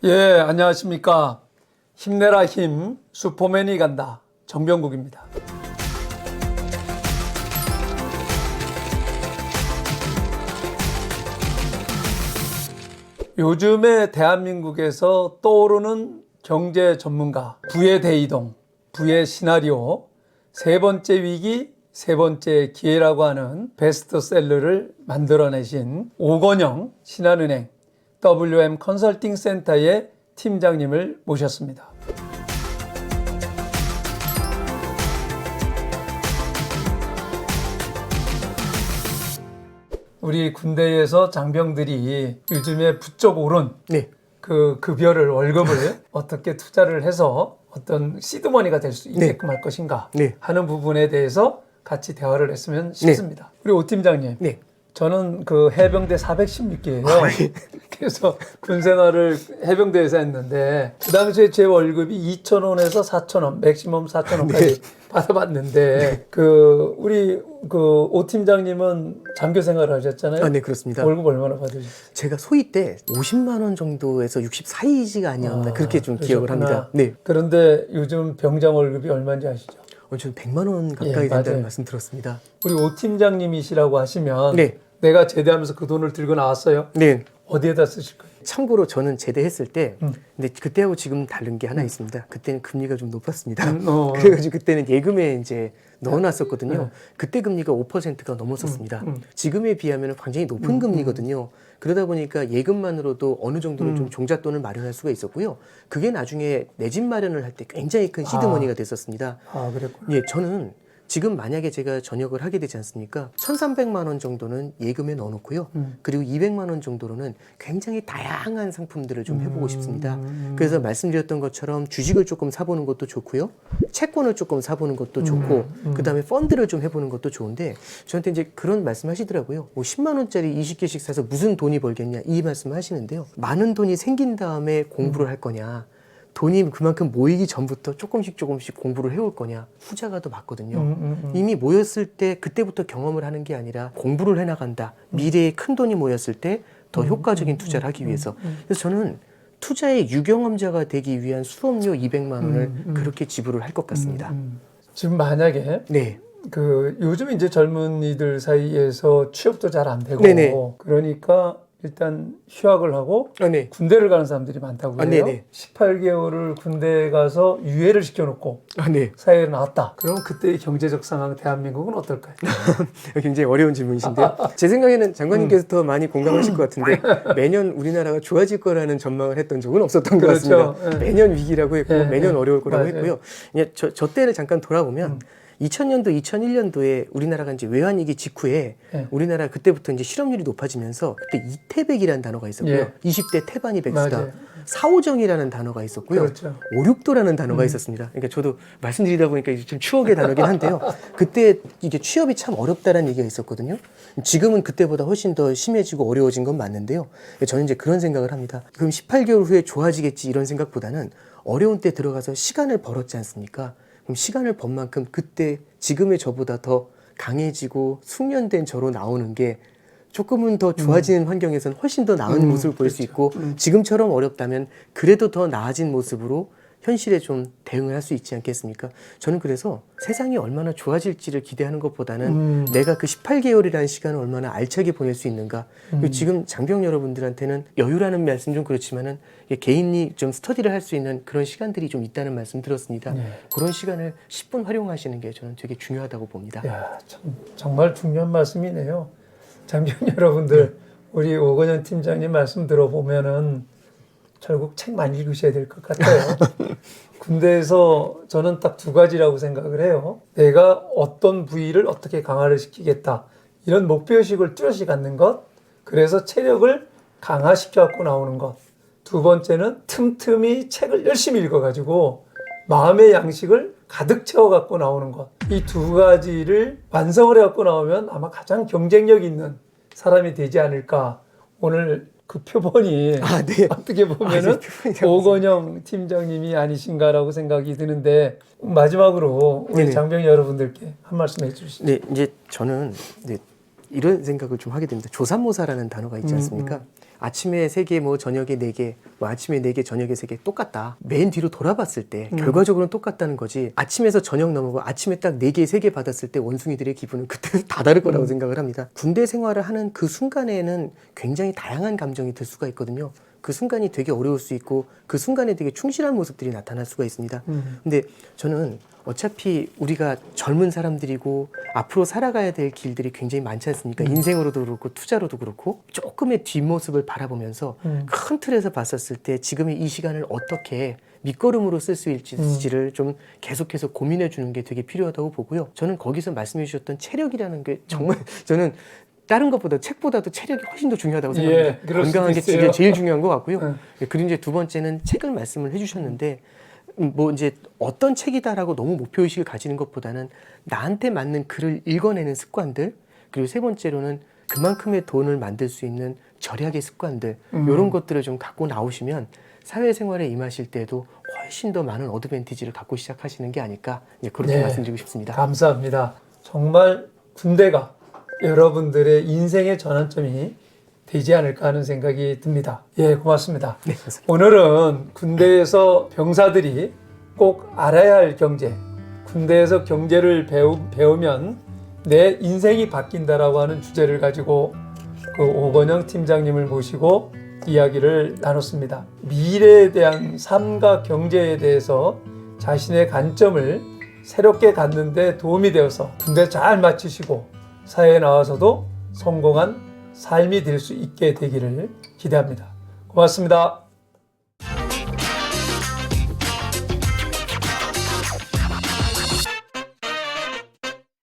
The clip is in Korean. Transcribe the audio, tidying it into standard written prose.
예, 안녕하십니까. 힘내라 힘, 슈퍼맨이 간다. 정병국입니다. 요즘에 대한민국에서 떠오르는 경제 전문가, 부의 대이동, 부의 시나리오, 세 번째 위기, 세 번째 기회라고 하는 베스트셀러를 만들어내신 오건영 신한은행 WM 컨설팅 센터의 팀장님을 모셨습니다. 우리 군대에서 장병들이 요즘에 부쩍 오른 그 급여를 월급을 어떻게 투자를 해서 어떤 시드머니가 될 수 있게끔 할 것인가 하는 부분에 대해서 같이 대화를 했으면 싶습니다. 우리 오 팀장님. 저는 그 해병대 416기예요. 그래서 군생활을 해병대에서 했는데 그 당시에 제 월급이 2,000원에서 4,000원, 맥시멈 4,000원까지 받아봤는데 그 우리 그 오 팀장님은 장교 생활을 하셨잖아요. 네, 그렇습니다. 월급 얼마나 받으셨어요? 제가 소위 때 50만 원 정도에서 64이지가 아니었나 그렇게 좀 기억을 합니다. 그런데 요즘 병장 월급이 얼마인지 아시죠? 저는 100만 원 가까이 된다는 말씀 들었습니다. 우리 오 팀장님이시라고 하시면 내가 제대하면서 그 돈을 들고 나왔어요. 어디에다 쓰실 거예요? 참고로 저는 제대했을 때 근데 그때하고 지금 다른 게 하나 있습니다. 그때는 금리가 좀 높았습니다. 그래가지고 그때는 예금에 이제 넣어놨었거든요. 그때 금리가 5%가 넘었었습니다. 지금에 비하면 굉장히 높은 금리거든요. 그러다 보니까 예금만으로도 어느 정도는 좀 종잣돈을 마련할 수가 있었고요. 그게 나중에 내 집 마련을 할 때 굉장히 큰 시드머니가 됐었습니다. 그랬군요. 예, 저는 지금 만약에 제가 전역을 하게 되지 않습니까? 1,300만 원 정도는 예금에 넣어놓고요. 그리고 200만 원 정도로는 굉장히 다양한 상품들을 좀 해보고 싶습니다. 그래서 말씀드렸던 것처럼 주식을 조금 사보는 것도 좋고요. 채권을 조금 사보는 것도 좋고, 그 다음에 펀드를 좀 해보는 것도 좋은데, 저한테 이제 그런 말씀 하시더라고요. 뭐 10만 원짜리 20개씩 사서 무슨 돈이 벌겠냐, 이 말씀을 하시는데요. 많은 돈이 생긴 다음에 공부를 할 거냐, 돈이 그만큼 모이기 전부터 조금씩 공부를 해올 거냐, 후자가 더 맞거든요. 이미 모였을 때 그때부터 경험을 하는 게 아니라 공부를 해나간다. 미래에 큰 돈이 모였을 때 더 효과적인 투자를 하기 위해서. 그래서 저는 투자의 유경험자가 되기 위한 수업료 200만 원을 그렇게 지불을 할 것 같습니다. 지금 만약에 그 요즘 이제 젊은이들 사이에서 취업도 잘 안 되고 그러니까 일단 휴학을 하고 군대를 가는 사람들이 많다고 해요. 18개월을 군대에 가서 유예를 시켜놓고 사회에 나왔다. 그럼 그때의 경제적 상황 대한민국은 어떨까요? 굉장히 어려운 질문이신데요. 제 생각에는 장관님께서 더 많이 공감하실 것 같은데 매년 우리나라가 좋아질 거라는 전망을 했던 적은 없었던 것 같습니다. 매년 위기라고 했고 매년 어려울 거라고 했고요. 저 때를 잠깐 돌아보면 2000년도, 2001년도에 우리나라가 이제 외환위기 직후에 우리나라 그때부터 이제 실업률이 높아지면서 그때 이태백이라는 단어가 있었고요. 20대 태반이 백수다. 사오정이라는 단어가 있었고요. 5,6도라는 단어가 있었습니다. 그러니까 저도 말씀드리다 보니까 좀 추억의 단어긴 한데요. 그때 이게 취업이 참 어렵다는 얘기가 있었거든요. 지금은 그때보다 훨씬 더 심해지고 어려워진 건 맞는데요. 저는 이제 그런 생각을 합니다. 그럼 18개월 후에 좋아지겠지 이런 생각보다는 어려운 때 들어가서 시간을 벌었지 않습니까? 그럼 시간을 번 만큼 그때 지금의 저보다 더 강해지고 숙련된 저로 나오는 게 조금은 더 좋아지는 환경에서는 훨씬 더 나은 모습을 볼 수 있고 지금처럼 어렵다면 그래도 더 나아진 모습으로 현실에 좀 대응을 할 수 있지 않겠습니까? 저는 그래서 세상이 얼마나 좋아질지를 기대하는 것보다는 내가 그 18개월이라는 시간을 얼마나 알차게 보낼 수 있는가. 그리고 지금 장병 여러분들한테는 여유라는 말씀 좀 그렇지만은 개인이 좀 스터디를 할 수 있는 그런 시간들이 좀 있다는 말씀 들었습니다. 그런 시간을 10분 활용하시는 게 저는 되게 중요하다고 봅니다. 정말 중요한 말씀이네요. 장병 여러분들, 우리 오건영 팀장님 말씀 들어보면은 결국 책 많이 읽으셔야 될 것 같아요. 군대에서 저는 딱 두 가지라고 생각을 해요. 내가 어떤 부위를 어떻게 강화를 시키겠다. 이런 목표의식을 뚜렷이 갖는 것. 그래서 체력을 강화시켜 갖고 나오는 것. 두 번째는 틈틈이 책을 열심히 읽어가지고 마음의 양식을 가득 채워 갖고 나오는 것. 이 두 가지를 완성을 해 갖고 나오면 아마 가장 경쟁력 있는 사람이 되지 않을까. 오늘 그 표본이 어떻게 보면은 오건영 팀장님이 아니신가라고 생각이 드는데 마지막으로 우리 장병 여러분들께 한 말씀 해주시죠. 이제 저는 이런 생각을 좀 하게 됩니다. 조삼모사라는 단어가 있지 않습니까? 아침에 3개, 뭐 저녁에 4개, 뭐 아침에 4개, 저녁에 3개 똑같다. 맨 뒤로 돌아봤을 때 결과적으로는 똑같다는 거지. 아침에서 저녁 넘어고 아침에 딱 4개, 3개 받았을 때 원숭이들의 기분은 그때 다 다를 거라고 생각을 합니다. 군대 생활을 하는 그 순간에는 굉장히 다양한 감정이 들 수가 있거든요. 그 순간이 되게 어려울 수 있고 그 순간에 되게 충실한 모습들이 나타날 수가 있습니다. 근데 저는 어차피 우리가 젊은 사람들이고 앞으로 살아가야 될 길들이 굉장히 많지 않습니까? 인생으로도 그렇고 투자로도 그렇고 조금의 뒷모습을 바라보면서 큰 틀에서 봤었을 때 지금의 이 시간을 어떻게 밑거름으로 쓸 수 있을지를 좀 계속해서 고민해 주는 게 되게 필요하다고 보고요. 저는 거기서 말씀해 주셨던 체력이라는 게 정말 저는 다른 것보다 책보다도 체력이 훨씬 더 중요하다고 생각합니다. 그럴 수도 건강한 게 있어요. 제일 중요한 것 같고요. 그리고 이제 두 번째는 책을 말씀을 해주셨는데 뭐 이제 어떤 책이다라고 너무 목표의식을 가지는 것보다는 나한테 맞는 글을 읽어내는 습관들, 그리고 세 번째로는 그만큼의 돈을 만들 수 있는 절약의 습관들, 이런 것들을 좀 갖고 나오시면 사회생활에 임하실 때도 훨씬 더 많은 어드밴티지를 갖고 시작하시는 게 아닐까, 그렇게 말씀드리고 싶습니다. 감사합니다. 정말 군대가 여러분들의 인생의 전환점이 되지 않을까 하는 생각이 듭니다. 예, 고맙습니다. 네, 오늘은 군대에서 병사들이 꼭 알아야 할 경제, 군대에서 경제를 배우면 내 인생이 바뀐다라고 하는 주제를 가지고 그 오건영 팀장님을 모시고 이야기를 나눴습니다. 미래에 대한 삶과 경제에 대해서 자신의 관점을 새롭게 갖는 데 도움이 되어서 군대 잘 마치시고 사회에 나와서도 성공한 삶이 될 수 있게 되기를 기대합니다. 고맙습니다.